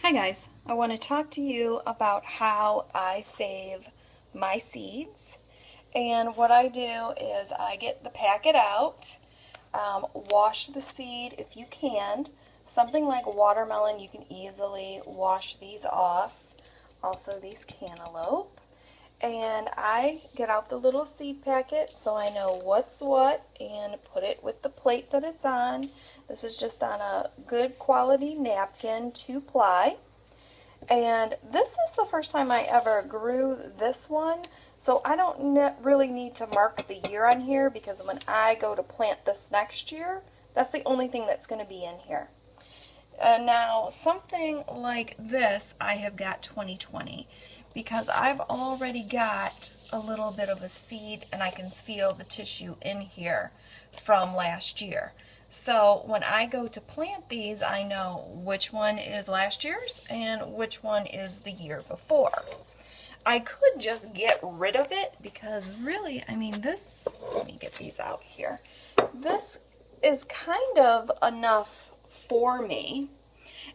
Hi guys, I want to talk to you about how I save my seeds. And what I do is I get the packet out, wash the seed if you can. Something like watermelon, you can easily wash these off. Also these cantaloupe. And I get out the little seed packet so I know what's what and put it with the plate that it's on. This is just on a good quality napkin, 2-ply. And this is the first time I ever grew this one, so I don't really need to mark the year on here because when I go to plant this next year, that's the only thing that's going to be in here. Now, something like this, I have got 2020 because I've already got a little bit of a seed and I can feel the tissue in here from last year. So when I go to plant these, I know which one is last year's and which one is the year before. I could just get rid of it because really, I mean this, let me get these out here. This is kind of enough for me.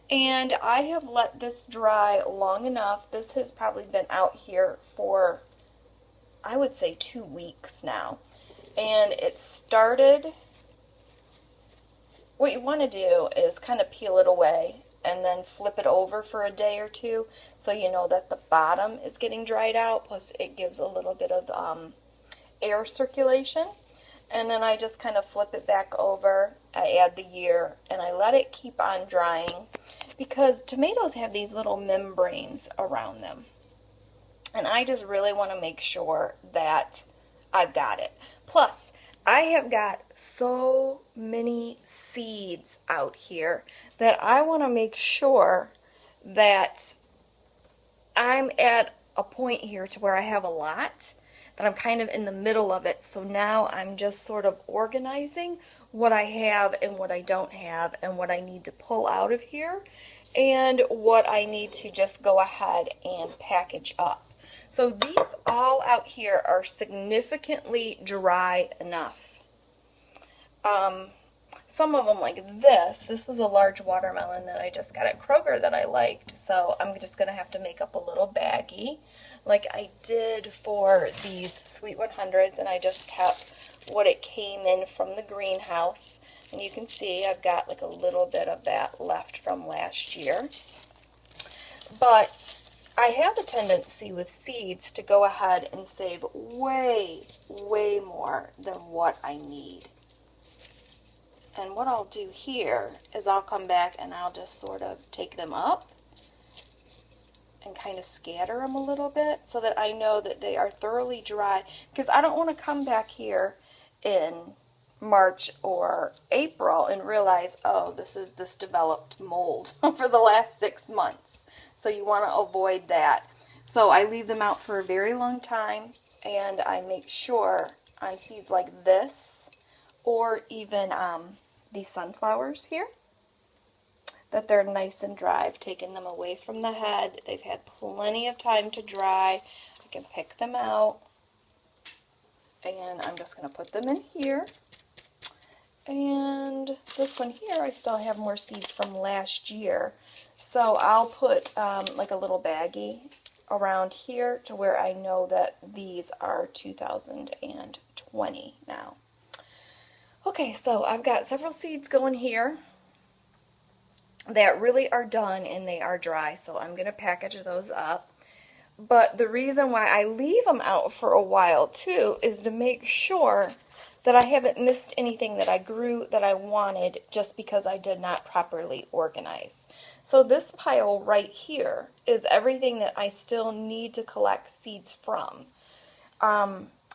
And I have let this dry long enough. This has probably been out here for, I would say, 2 weeks now. And it started, what you want to do is kind of peel it away and then flip it over for a day or two so you know that the bottom is getting dried out, plus it gives a little bit of air circulation. And then I just kind of flip it back over, I add the year, and I let it keep on drying because tomatoes have these little membranes around them. And I just really want to make sure that I've got it. Plus, I have got so many seeds out here that I want to make sure that I'm at a point here to where I have a lot, that I'm kind of in the middle of it. So now I'm just sort of organizing what I have and what I don't have and what I need to pull out of here and what I need to just go ahead and package up. So these all out here are significantly dry enough. Some of them like this was a large watermelon that I just got at Kroger that I liked, so I'm just going to have to make up a little baggie like I did for these Sweet 100s, and I just kept what it came in from the greenhouse, and you can see I've got like a little bit of that left from last year. But I have a tendency with seeds to go ahead and save way, way more than what I need. And what I'll do here is I'll come back and I'll just sort of take them up and kind of scatter them a little bit so that I know that they are thoroughly dry, because I don't want to come back here in March or April and realize, oh, this developed mold for the last 6 months. So you want to avoid that. So I leave them out for a very long time, and I make sure on seeds like this or even these sunflowers here that they're nice and dry. I've taken them away from the head. They've had plenty of time to dry. I can pick them out, and I'm just going to put them in here. And this one here, I still have more seeds from last year, so I'll put like a little baggie around here to where I know that these are 2020 now. Okay, so I've got several seeds going here that really are done and they are dry, so I'm going to package those up. But the reason why I leave them out for a while too is to make sure that I haven't missed anything that I grew that I wanted just because I did not properly organize. So this pile right here is everything that I still need to collect seeds from.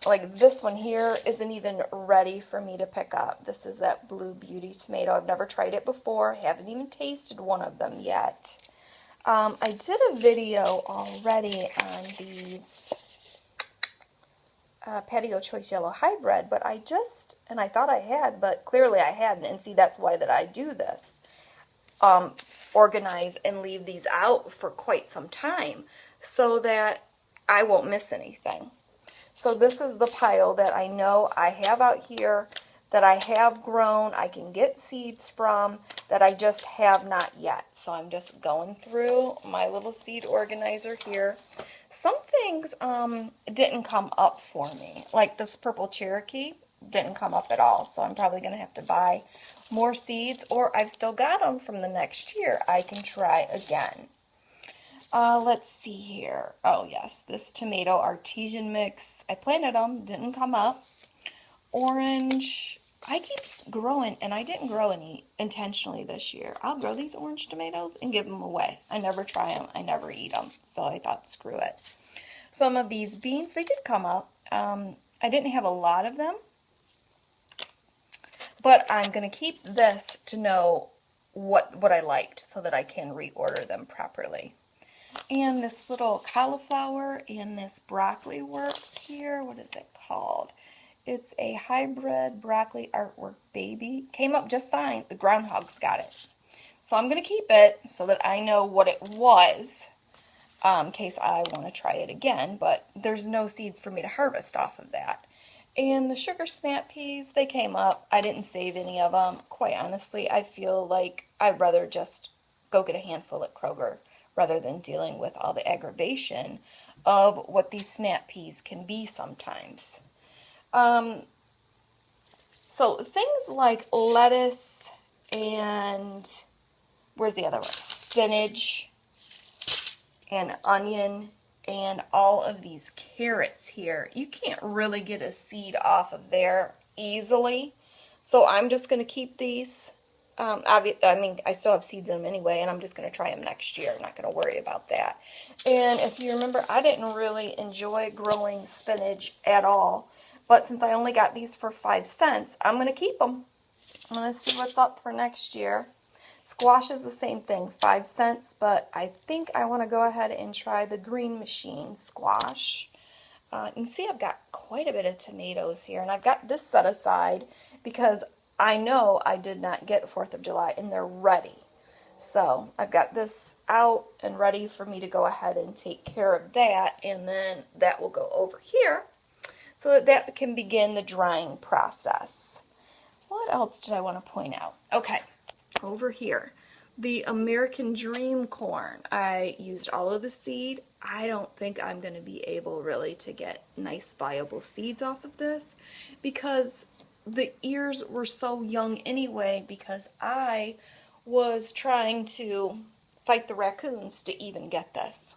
Like this one here isn't even ready for me to pick up. This is that Blue Beauty tomato. I've never tried it before. Haven't even tasted one of them yet. I did a video already on these Patio Choice Yellow Hybrid, but I thought I had, but clearly I hadn't, and see, that's why that I do this. Organize and leave these out for quite some time so that I won't miss anything. So this is the pile that I know I have out here that I have grown, I can get seeds from, that I just have not yet. So I'm just going through my little seed organizer here. Some things didn't come up for me, like this purple Cherokee didn't come up at all, so I'm probably going to have to buy more seeds, or I've still got them from the next year. I can try again. Let's see here. Oh yes, this tomato artesian mix. I planted them, didn't come up. Orange. I keep growing, and I didn't grow any intentionally this year. I'll grow these orange tomatoes and give them away. I never try them. I never eat them. So I thought, screw it. Some of these beans, they did come up. I didn't have a lot of them, but I'm going to keep this to know what I liked so that I can reorder them properly. And this little cauliflower and this broccoli works here. What is it called? It's a hybrid broccoli artwork baby. Came up just fine. The groundhogs got it. So I'm going to keep it so that I know what it was in case I want to try it again. But there's no seeds for me to harvest off of that. And the sugar snap peas, they came up. I didn't save any of them. Quite honestly, I feel like I'd rather just go get a handful at Kroger rather than dealing with all the aggravation of what these snap peas can be sometimes. So things like lettuce and, where's the other one? Spinach and onion and all of these carrots here. You can't really get a seed off of there easily. So I'm just going to keep these. I still have seeds in them anyway, and I'm just going to try them next year. I'm not going to worry about that. And if you remember, I didn't really enjoy growing spinach at all. But since I only got these for 5 cents, I'm going to keep them. I'm going to see what's up for next year. Squash is the same thing, 5 cents, but I think I want to go ahead and try the Green Machine squash. You can see I've got quite a bit of tomatoes here, and I've got this set aside because I know I did not get 4th of July, and they're ready. So I've got this out and ready for me to go ahead and take care of that, and then that will go over here so that can begin the drying process. What else did I want to point out? Okay, over here, the American Dream corn. I used all of the seed. I don't think I'm going to be able really to get nice viable seeds off of this because the ears were so young anyway, because I was trying to fight the raccoons to even get this.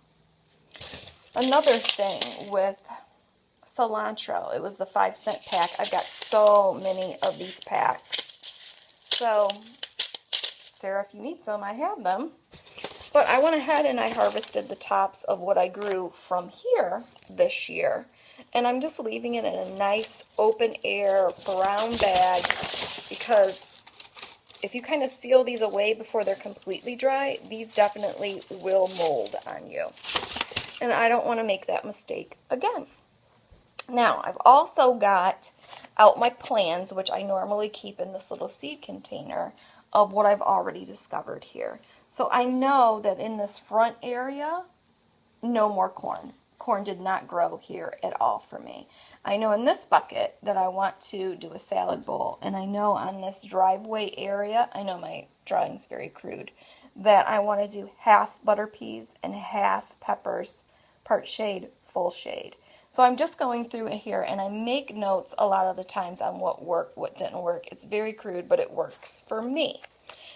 Another thing with cilantro, it was the 5 cent pack. I've got so many of these packs. So, Sarah, if you need some, I have them. But I went ahead and I harvested the tops of what I grew from here this year. And I'm just leaving it in a nice open air brown bag because if you kind of seal these away before they're completely dry, these definitely will mold on you. And I don't want to make that mistake again. Now, I've also got out my plans, which I normally keep in this little seed container, of what I've already discovered here. So I know that in this front area, no more corn. Corn did not grow here at all for me. I know in this bucket that I want to do a salad bowl, and I know on this driveway area, I know my drawing's very crude, that I want to do half butter peas and half peppers, part shade, full shade. So I'm just going through it here, and I make notes a lot of the times on what worked, what didn't work. It's very crude, but it works for me.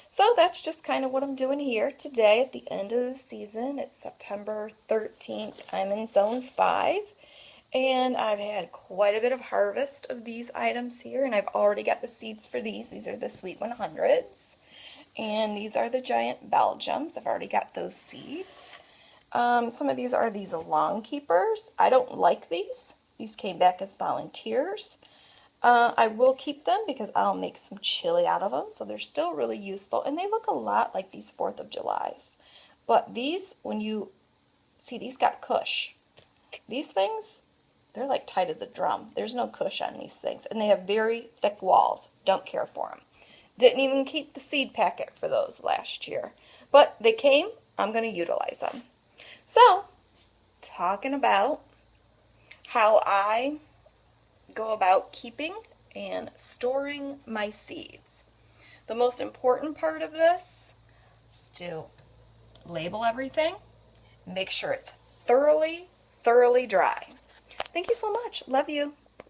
So that's just kind of what I'm doing here today at the end of the season. It's September 13th. I'm in zone 5, and I've had quite a bit of harvest of these items here, and I've already got the seeds for these. These are the Sweet 100s, and these are the Giant Belgiums. I've already got those seeds. Some of these are these long keepers. I don't like these. These came back as volunteers. I will keep them because I'll make some chili out of them, so they're still really useful, and they look a lot like these 4th of Julys. But these, when you see, these got cush. These things, they're like tight as a drum. There's no cush on these things, and they have very thick walls. Don't care for them. Didn't even keep the seed packet for those last year. But they came. I'm going to utilize them. So, talking about how I go about keeping and storing my seeds. The most important part of this is to label everything, make sure it's thoroughly dry. Thank you so much. Love you.